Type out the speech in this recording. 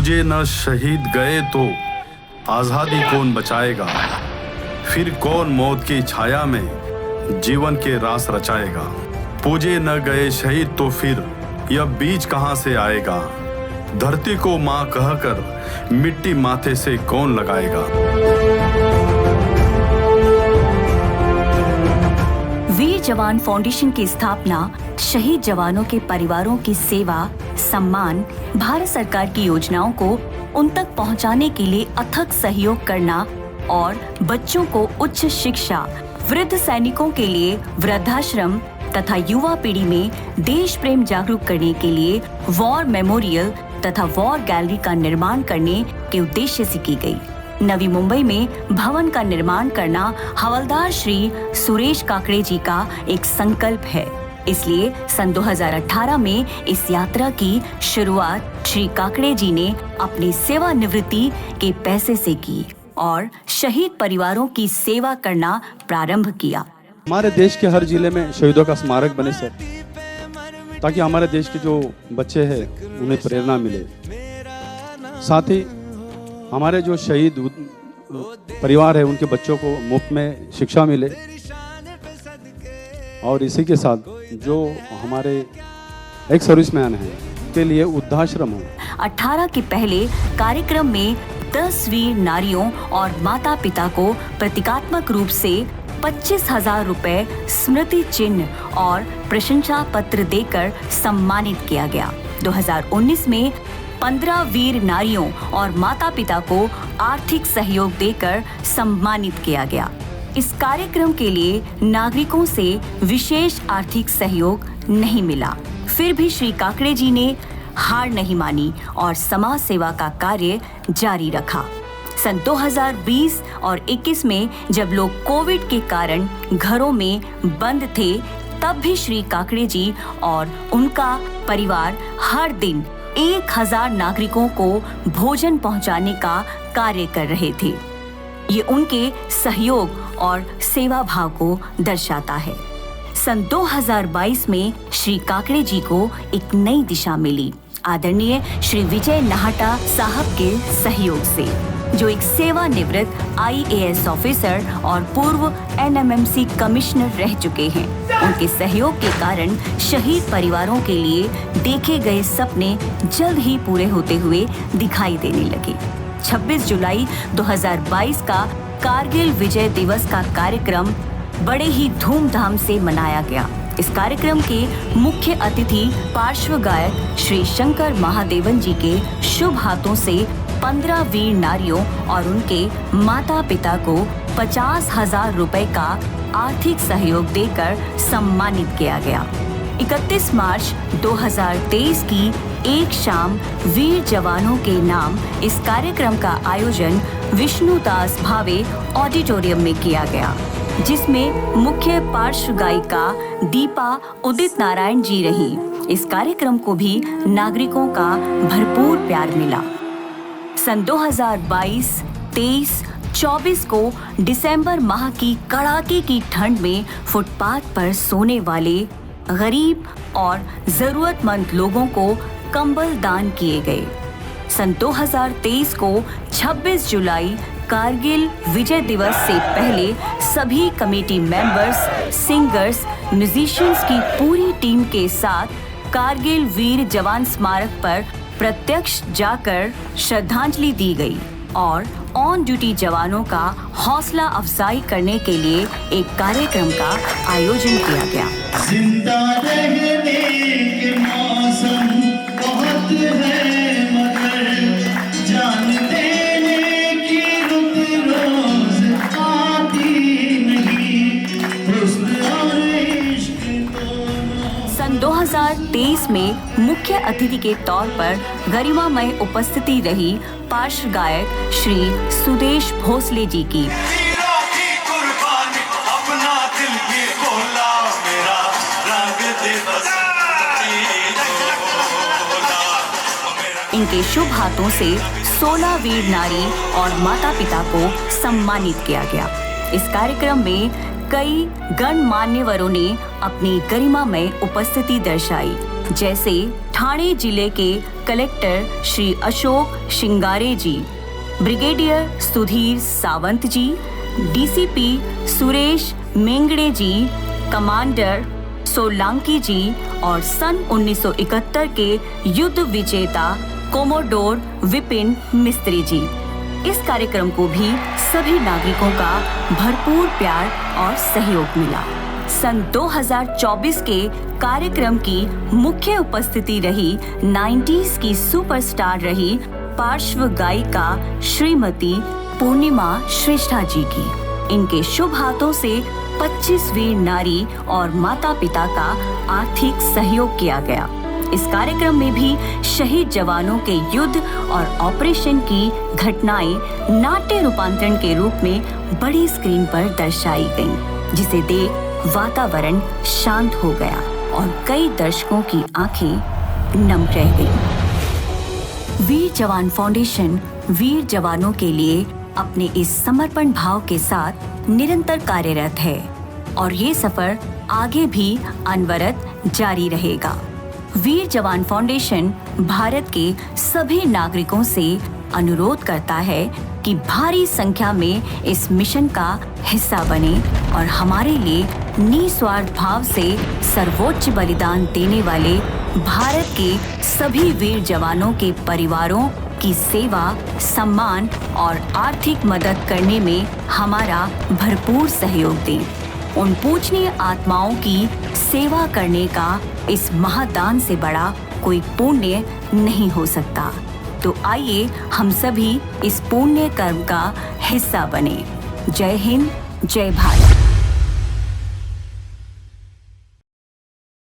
पूजे न शहीद गए तो आजादी कौन बचाएगा, फिर कौन मौत की छाया में जीवन के रास रचाएगा। पूजे न गए शहीद तो फिर यह बीज कहां से आएगा, धरती को मां कहकर मिट्टी माथे से कौन लगाएगा। वीर जवान फाउंडेशन की स्थापना शहीद जवानों के परिवारों की सेवा, सम्मान, भारत सरकार की योजनाओं को उन तक पहुंचाने के लिए अथक सहयोग करना और बच्चों को उच्च शिक्षा, वृद्ध सैनिकों के लिए वृद्धाश्रम तथा युवा पीढ़ी में देश प्रेम जागरूक करने के लिए वॉर मेमोरियल तथा वॉर गैलरी का निर्माण करने के उद्देश्य से की गई। नवी मुंबई में भवन का निर्माण करना हवलदार श्री सुरेश काकड़े जी का एक संकल्प है। इसलिए सन 2018 में इस यात्रा की शुरुआत श्री काकड़े जी ने अपनी सेवानिवृत्ति के पैसे से की और शहीद परिवारों की सेवा करना प्रारंभ किया। हमारे देश के हर जिले में शहीदों का स्मारक बने सर, ताकि हमारे देश के जो बच्चे हैं उन्हें प्रेरणा मिले। साथ ही हमारे जो शहीद परिवार है उनके बच्चों को मुफ्त में शिक्षा मिले, और इसी के साथ जो हमारे एक सर्विसमैन हैं के लिए वृद्धाश्रम हो। 18 के पहले कार्यक्रम में 10 वीर नारियों और माता पिता को प्रतीकात्मक रूप से 25,000 रुपए स्मृति चिन्ह और प्रशंसा पत्र देकर सम्मानित किया गया। 2019 में 15 वीर नारियों और माता पिता को आर्थिक सहयोग देकर सम्मानित किया गया। इस कार्यक्रम के लिए नागरिकों से विशेष आर्थिक सहयोग नहीं मिला, फिर भी श्री काकड़े जी ने हार नहीं मानी और समाज सेवा का कार्य जारी रखा। सन 2020 और 21 में जब लोग कोविड के कारण घरों में बंद थे, तब भी श्री काकड़े जी और उनका परिवार हर दिन 1000 नागरिकों को भोजन पहुंचाने का कार्य कर रहे थे। ये उनके सहयोग और सेवा भाव को दर्शाता है। सन 2022 में श्री काकड़े जी को एक नई दिशा मिली, आदरणीय श्री विजय नाहटा साहब के सहयोग से, जो एक सेवानिवृत्त IAS ऑफिसर और पूर्व NMMC कमिश्नर रह चुके हैं। उनके सहयोग के कारण शहीद परिवारों के लिए देखे गए सपने जल्द ही पूरे होते हुए दिखाई देने लगे। 26 जुलाई 2022 का कारगिल विजय दिवस का कार्यक्रम बड़े ही धूमधाम से मनाया गया। इस कार्यक्रम के मुख्य अतिथि पार्श्व गायक श्री शंकर महादेवन जी के शुभ हाथों से 15 वीर नारियों और उनके माता पिता को 50,000 रुपए का आर्थिक सहयोग देकर सम्मानित किया गया। 31 मार्च 2023 की एक शाम वीर जवानों के नाम इस कार्यक्रम का आयोजन विष्णुदास भावे ऑडिटोरियम में किया गया, जिसमें मुख्य पार्श्व गायिका दीपा उदित नारायण जी रही। इस कार्यक्रम को भी नागरिकों का भरपूर प्यार मिला। सन 2022, 23, 24 को दिसंबर माह की कड़ाके की ठंड में फुटपाथ पर सोने वाले गरीब और जरूरतमंद लोगों को कंबल दान किए गए। सन 2023 को 26 जुलाई कारगिल विजय दिवस से पहले सभी कमेटी मेंबर्स, सिंगर्स, म्यूजिशियंस की पूरी टीम के साथ कारगिल वीर जवान स्मारक पर प्रत्यक्ष जाकर श्रद्धांजलि दी गई और ऑन ड्यूटी जवानों का हौसला अफजाई करने के लिए एक कार्यक्रम का आयोजन किया गया। जिंदा रहने के मौसम बहुत है, मगर जान देने की रुत रोज आती नहीं। हुस्न और इश्क दोनों। सन 2023 में मुख्य अतिथि के तौर पर गरिमामय उपस्थिति रही पार्श्व गायक श्री सुदेश भोसले जी की। इनके शुभ हाथों से 16 वीर नारी और माता पिता को सम्मानित किया गया। इस कार्यक्रम में कई गणमान्यवरों ने अपनी गरिमामय उपस्थिति दर्शाई। जैसे ठाणे जिले के कलेक्टर श्री अशोक शिंगारे जी, ब्रिगेडियर सुधीर सावंत जी, डीसीपी सुरेश मेंगड़े जी, कमांडर सोलांकी जी और सन 1971 के युद्ध विजेता कोमोडोर विपिन मिस्त्री जी। इस कार्यक्रम को भी सभी नागरिकों का भरपूर प्यार और सहयोग मिला। सन 2024 के कार्यक्रम की मुख्य उपस्थिति रही 90s की सुपरस्टार रही पार्श्व गायिका श्रीमती पूर्णिमा श्रेष्ठा जी की। इनके शुभ हाथों से 25 वीर नारी और माता पिता का आर्थिक सहयोग किया गया। इस कार्यक्रम में भी शहीद जवानों के युद्ध और ऑपरेशन की घटनाएं नाट्य रूपांतरण के रूप में बड़ी स्क्रीन पर दर्शाई गईं, जिसे देख वातावरण शांत हो गया और कई दर्शकों की आंखें नम रह गईं। वीर जवान फाउंडेशन वीर जवानों के लिए अपने इस समर्पण भाव के साथ निरंतर कार्यरत है और ये सफर आगे भी अनवरत जारी रहेगा। वीर जवान फाउंडेशन भारत के सभी नागरिकों से अनुरोध करता है कि भारी संख्या में इस मिशन का हिस्सा बने और हमारे लिए निस्वार्थ भाव से सर्वोच्च बलिदान देने वाले भारत के सभी वीर जवानों के परिवारों की सेवा, सम्मान और आर्थिक मदद करने में हमारा भरपूर सहयोग दें। उन पूजनीय आत्माओं की सेवा करने का इस महादान से बड़ा कोई पुण्य नहीं हो सकता। तो आइए हम सभी इस पुण्य कर्म का हिस्सा बने। जय हिंद, जय भारत।